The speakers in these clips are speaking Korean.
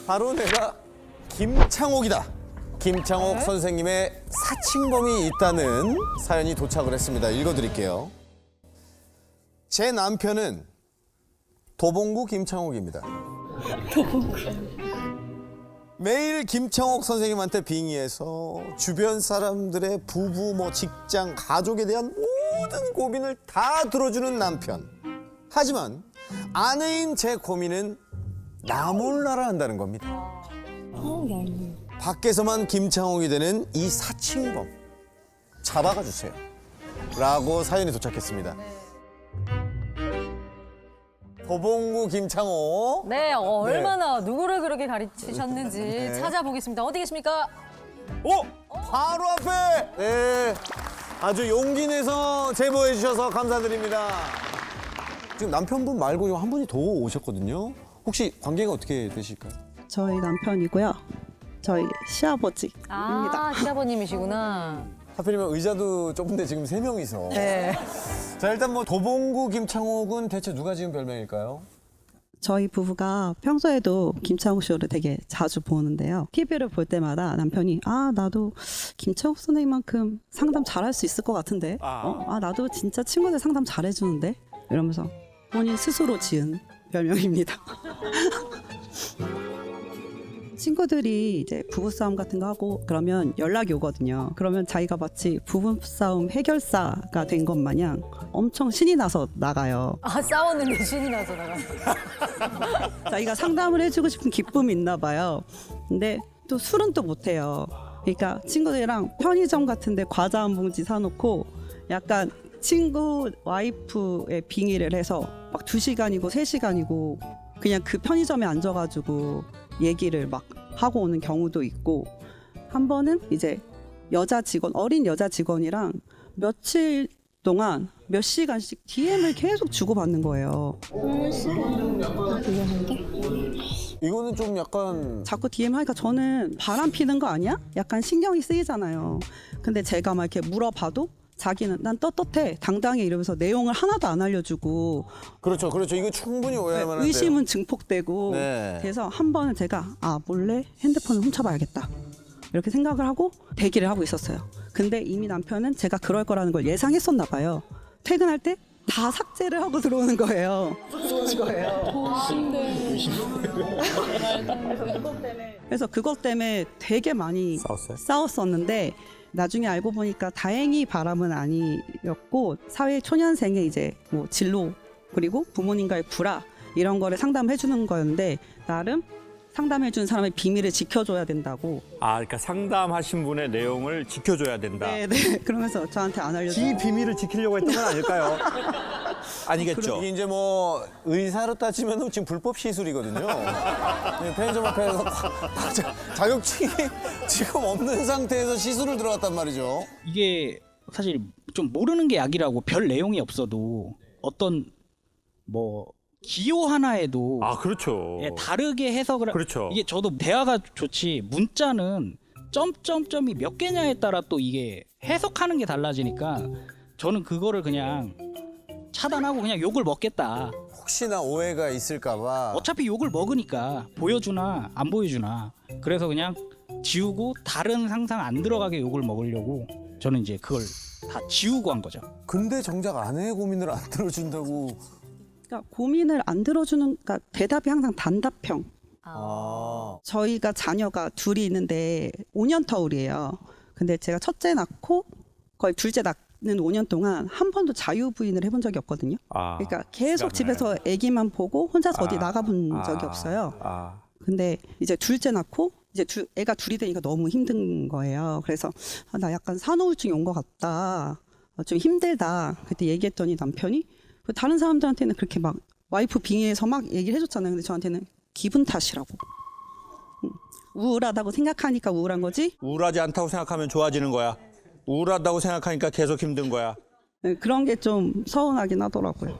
바로 내가 김창옥이다. 김창옥 선생님의 사칭범이 있다는 사연이 도착을 했습니다. 읽어드릴게요. 제 남편은 도봉구 김창옥입니다. 매일 김창옥 선생님한테 빙의해서 주변 사람들의 부부, 직장, 가족에 대한 모든 고민을 다 들어주는 남편. 하지만 아내인 제 고민은 나 몰라라 한다는 겁니다. 밖에서만 김창옥이 되는 이 사칭범 잡아가 주세요. 라고 사연이 도착했습니다. 도봉구 김창옥. 네, 얼마나 누구를 그렇게 가르치셨는지 네. 찾아보겠습니다. 어디 계십니까? 바로 앞에. 네, 아주 용기 내서 제보해 주셔서 감사드립니다. 지금 남편분 말고 한 분이 더 오셨거든요. 혹시 관계가 어떻게 되실까요? 저희 남편이고요. 저희 시아버지입니다. 아, 시아버님이시구나. 하필이면 의자도 좁은데 지금 3명이서. 네. 자, 일단 도봉구 김창옥은 대체 누가 지은 별명일까요? 저희 부부가 평소에도 김창욱 쇼를 되게 자주 보는데요. TV를 볼 때마다 남편이 나도 김창욱 선생님만큼 상담 잘할 수 있을 것 같은데. 나도 진짜 친구들 상담 잘해주는데. 이러면서 본인 스스로 지은 별명입니다. 친구들이 이제 부부싸움 같은 거 하고 그러면 연락이 오거든요. 그러면 자기가 마치 부부싸움 해결사가 된 것 마냥 엄청 신이 나서 나가요. 아, 싸웠는데 신이 나서 나가. 자기가 상담을 해주고 싶은 기쁨이 있나 봐요. 근데 또 술은 또 못해요. 그러니까 친구들이랑 편의점 같은 데 과자 한 봉지 사놓고 약간 친구 와이프의 빙의를 해서 막 2시간이고 3시간이고 그냥 그 편의점에 앉아가지고 얘기를 막 하고 오는 경우도 있고, 한 번은 이제 어린 여자 직원이랑 며칠 동안 몇 시간씩 DM을 계속 주고받는 거예요. 이거는 좀 약간 자꾸 DM 하니까 저는 바람 피는 거 아니야? 약간 신경이 쓰이잖아요. 근데 제가 막 이렇게 물어봐도 자기는 난 떳떳해, 당당해 이러면서 내용을 하나도 안 알려주고. 그렇죠. 이거 충분히 오해할 만한데요. 의심은 증폭되고. 네. 그래서 한 번은 제가 몰래 핸드폰을 훔쳐봐야겠다 이렇게 생각을 하고 대기를 하고 있었어요. 근데 이미 남편은 제가 그럴 거라는 걸 예상했었나 봐요. 퇴근할 때 다 삭제를 하고 들어오는 거예요. 그래서 그것 때문에 되게 많이 싸웠어요? 싸웠었는데 나중에 알고 보니까 다행히 바람은 아니었고, 사회 초년생의 이제 진로 그리고 부모님과의 불화 이런 거를 상담해 주는 거였는데, 나름 상담해 준 사람의 비밀을 지켜줘야 된다고. 그러니까 상담하신 분의 내용을 지켜줘야 된다. 네. 그러면서 저한테 안 알려주고. 지 비밀을 지키려고 했던 건 아닐까요? 아니겠죠. 이게 이제 의사로 따지면 지금 불법 시술이거든요. 네, 편의점 앞에서 자격증이 지금 없는 상태에서 시술을 들어갔단 말이죠. 이게 사실 좀 모르는 게 약이라고 별 내용이 없어도 어떤 기호 하나에도 그렇죠. 다르게 해석을 그렇죠. 이게 저도 대화가 좋지 문자는 점점점이 몇 개냐에 따라 또 이게 해석하는 게 달라지니까 저는 그거를 그냥 차단하고 그냥 욕을 먹겠다. 혹시나 오해가 있을까 봐. 어차피 욕을 먹으니까 보여주나 안 보여주나. 그래서 그냥 지우고 다른 상상 안 들어가게 욕을 먹으려고 저는 이제 그걸 다 지우고 한 거죠. 근데 정작 아내의 고민을 안 들어준다고. 그러니까 고민을 안 들어주는, 그러니까 대답이 항상 단답형. 저희가 자녀가 둘이 있는데 5년 터울이에요. 근데 제가 첫째 낳고 거의 둘째 낳는 5년 동안 한 번도 자유부인을 해본 적이 없거든요. 그러니까 계속 집에서 아기만 보고 혼자서 어디 나가본 적이 없어요. 근데 이제 둘째 낳고 이제 애가 둘이 되니까 너무 힘든 거예요. 그래서 나 약간 산후우울증이 온 것 같다. 좀 힘들다. 그때 얘기했더니 남편이 다른 사람들한테는 그렇게 막 와이프 빙의해서 막 얘기를 해줬잖아요. 근데 저한테는 기분 탓이라고. 우울하다고 생각하니까 우울한 거지. 우울하지 않다고 생각하면 좋아지는 거야. 우울하다고 생각하니까 계속 힘든 거야. 네, 그런 게 좀 서운하긴 하더라고요.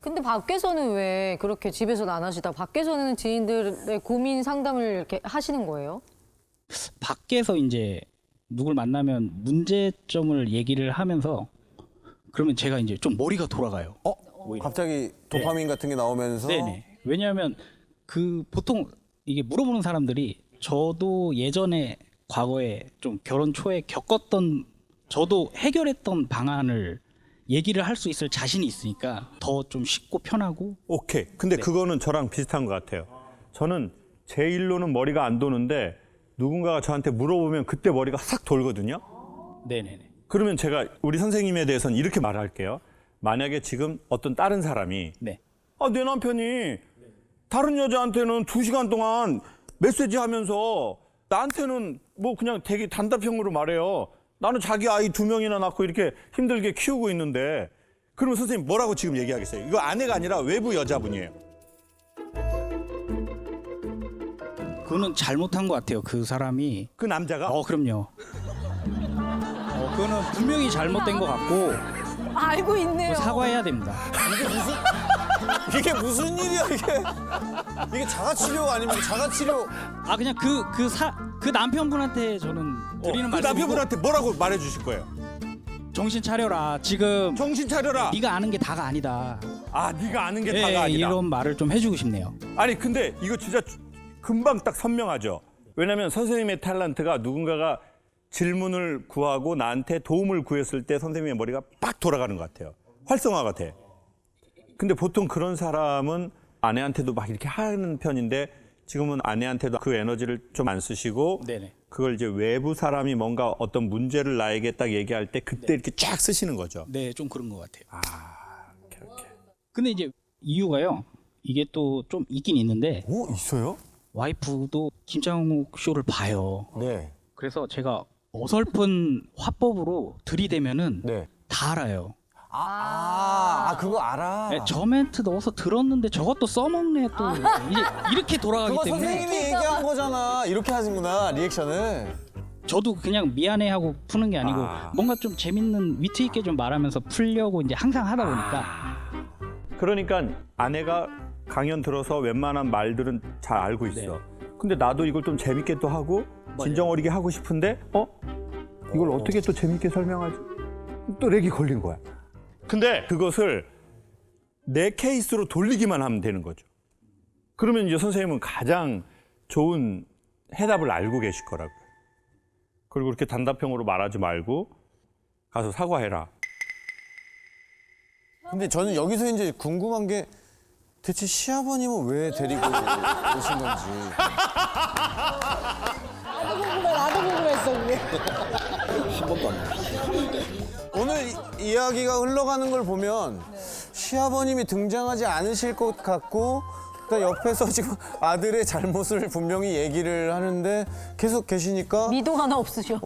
근데 밖에서는 왜 그렇게 집에서는 안 하시다 밖에서는 지인들의 고민 상담을 이렇게 하시는 거예요? 밖에서 이제 누굴 만나면 문제점을 얘기를 하면서 그러면 제가 이제 좀 머리가 돌아가요. 오히려. 갑자기 도파민 같은 게 나오면서 네네. 왜냐하면 그 보통 이게 물어보는 사람들이 저도 예전에 과거에 좀 결혼 초에 겪었던 저도 해결했던 방안을 얘기를 할 수 있을 자신이 있으니까 더 좀 쉽고 편하고. 오케이. 근데 그거는 저랑 비슷한 것 같아요. 저는 제 일로는 머리가 안 도는데 누군가가 저한테 물어보면 그때 머리가 싹 돌거든요. 네네네. 그러면 제가 우리 선생님에 대해서는 이렇게 말할게요. 만약에 지금 어떤 다른 사람이 네. 내 남편이 다른 여자한테는 2시간 동안 메시지 하면서 나한테는 뭐 그냥 되게 단답형으로 말해요. 나는 자기 아이 2명이나 낳고 이렇게 힘들게 키우고 있는데 그러면 선생님 뭐라고 지금 얘기하겠어요? 이거 아내가 아니라 외부 여자분이에요. 그거는 잘못한 것 같아요. 그 사람이. 그 남자가 그럼요. 그거는 분명히 잘못된 것 같고 알고 있네요. 사과해야 됩니다. 이게 무슨 일이야 이게 자가치료 아니면 자가치료? 그냥 그 남편분한테 저는 드리는 그 말씀이고 남편분한테 뭐라고 말해주실 거예요? 정신 차려라. 지금 정신 차려라. 네가 아는 게 다가 아니다. 네가 아는 게 다가 아니다. 이런 말을 좀 해주고 싶네요. 아니 근데 이거 진짜 금방 딱 선명하죠. 왜냐하면 선생님의 탤런트가 누군가가 질문을 구하고 나한테 도움을 구했을 때 선생님의 머리가 빡 돌아가는 것 같아요. 활성화가 돼. 근데 보통 그런 사람은 아내한테도 막 이렇게 하는 편인데 지금은 아내한테도 그 에너지를 좀 안 쓰시고 네네. 그걸 이제 외부 사람이 뭔가 어떤 문제를 나에게 딱 얘기할 때 그때 이렇게 쫙 쓰시는 거죠. 네, 좀 그런 것 같아요. 오케이. 근데 이제 이유가요. 이게 또 좀 있긴 있는데 있어요? 와이프도 김장욱 쇼를 봐요. 네. 그래서 제가 어설픈 화법으로 들이대면은 네. 다 알아요. 그거 알아. 네, 저 멘트 넣어서 들었는데 저것도 써먹네 또 이렇게 돌아가기 그거 때문에 선생님이 얘기한 거잖아. 이렇게 하시구나 리액션을. 저도 그냥 미안해하고 푸는 게 아니고 뭔가 좀 재밌는 위트 있게 좀 말하면서 풀려고 이제 항상 하다 보니까 그러니까 아내가 강연 들어서 웬만한 말들은 잘 알고 있어. 근데 나도 이걸 좀 재밌게 또 하고 진정 어리게 하고 싶은데 이걸 어떻게 또 재밌게 설명하지? 또 렉이 걸린 거야. 근데 그것을 내 케이스로 돌리기만 하면 되는 거죠. 그러면 이제 선생님은 가장 좋은 해답을 알고 계실 거라고요. 그리고 그렇게 단답형으로 말하지 말고 가서 사과해라. 근데 저는 여기서 이제 궁금한 게 대체 시아버님은 왜 데리고 오신 건지. 나도 궁금했어 그게. 한 번도 안 오늘 이야기가 흘러가는 걸 보면 시아버님이 등장하지 않으실 것 같고 또 옆에서 지금 아들의 잘못을 분명히 얘기를 하는데 계속 계시니까 미동 하나 없으셔.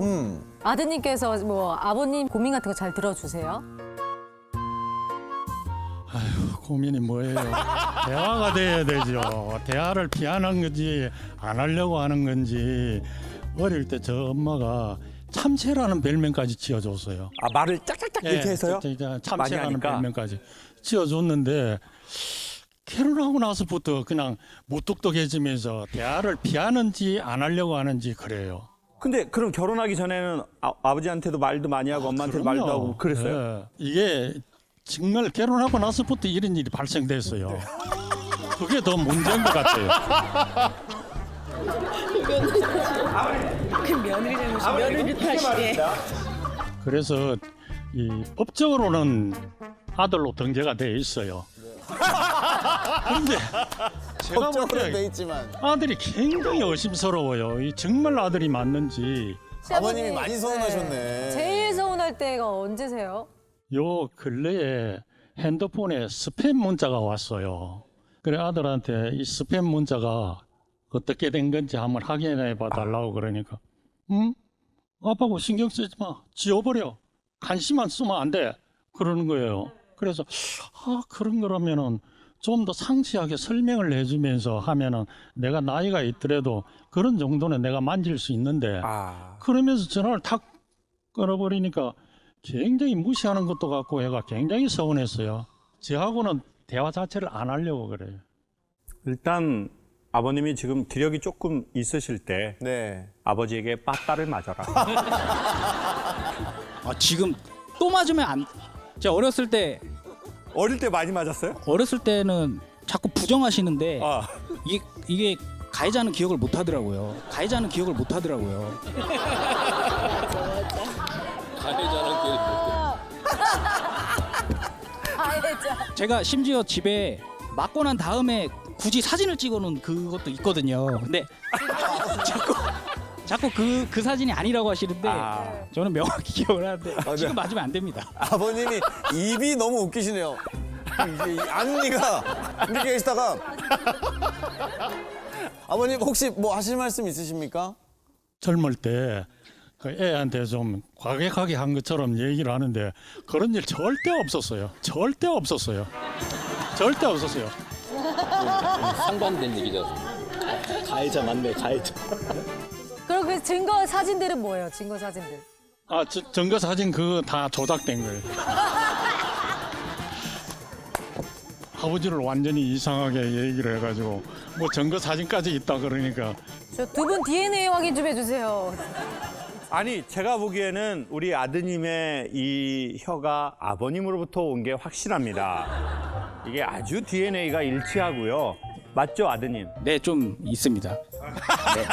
아드님께서 뭐 아버님 고민 같은 거 잘 들어주세요? 고민이 뭐예요? 대화가 돼야 되죠. 대화를 피하는 건지 안 하려고 하는 건지. 어릴 때 저 엄마가 참새라는 별명까지 지어줬어요. 말을 짝짝짝 이렇게 해서요? 참새라는 하니까. 별명까지 지어줬는데 결혼하고 나서부터 그냥 무뚝뚝해지면서 대화를 피하는지 안 하려고 하는지 그래요. 근데 그럼 결혼하기 전에는 아버지한테도 말도 많이 하고 엄마한테도 그럼요. 말도 하고 그랬어요? 예. 이게 정말 결혼하고 나서부터 이런 일이 발생됐어요. 그게 더 문제인 것 같아요. 그래서 이 법적으로는 아들로 등재가 돼 있어요. 그런데 제가 볼 법적으로 돼 때 있지만 아들이 굉장히 의심스러워요. 이 정말 아들이 맞는지. 아버님이 많이 서운하셨네. 제일 서운할 때가 언제세요? 요 근래에 핸드폰에 스팸 문자가 왔어요. 그래 아들한테 이 스팸 문자가 어떻게 된 건지 한번 확인해 봐 달라고 그러니까 아빠고 신경 쓰지 마. 지워버려. 관심만 쓰면 안 돼. 그러는 거예요. 그래서 그런 거라면은 좀 더 상세하게 설명을 해주면서 하면은 내가 나이가 있더라도 그런 정도는 내가 만질 수 있는데 그러면서 전화를 탁 끊어버리니까 굉장히 무시하는 것도 같고 얘가 굉장히 서운했어요. 저하고는 대화 자체를 안 하려고 그래요. 일단 아버님이 지금 기력이 조금 있으실 때 네. 아버지에게 빠따를 맞아라. 지금 또 맞으면 제가 어렸을 많이 맞았어요? 때는 자꾸 부정하시는데 아. 이게 가해자는 기억을 못 하더라고요. 제가 심지어 집에 맞고 난 다음에 굳이 사진을 찍어놓은 그것도 있거든요. 근데 자꾸 그 사진이 아니라고 하시는데 저는 명확히 기억을 하는데 지금 맞으면 안 됩니다. 아버님이 입이 너무 웃기시네요. 이제 안니가 이렇게 계시다가 아버님 혹시 뭐 하실 말씀 있으십니까? 젊을 때 그 애한테 좀 과격하게 한 것처럼 얘기를 하는데 그런 일 절대 없었어요. 상반된 얘기죠. 가해자 맞네, 가해자. 그럼 그 증거 사진들은 뭐예요? 증거 사진들. 증거 사진 그거 다 조작된 거예요. 아버지를 완전히 이상하게 얘기를 해가지고 뭐 증거 사진까지 있다 그러니까 저 두 분 DNA 확인 좀 해주세요. 아니 제가 보기에는 우리 아드님의 이 혀가 아버님으로부터 온 게 확실합니다. 이게 아주 DNA가 일치하고요. 맞죠, 아드님? 네, 좀 있습니다. 네.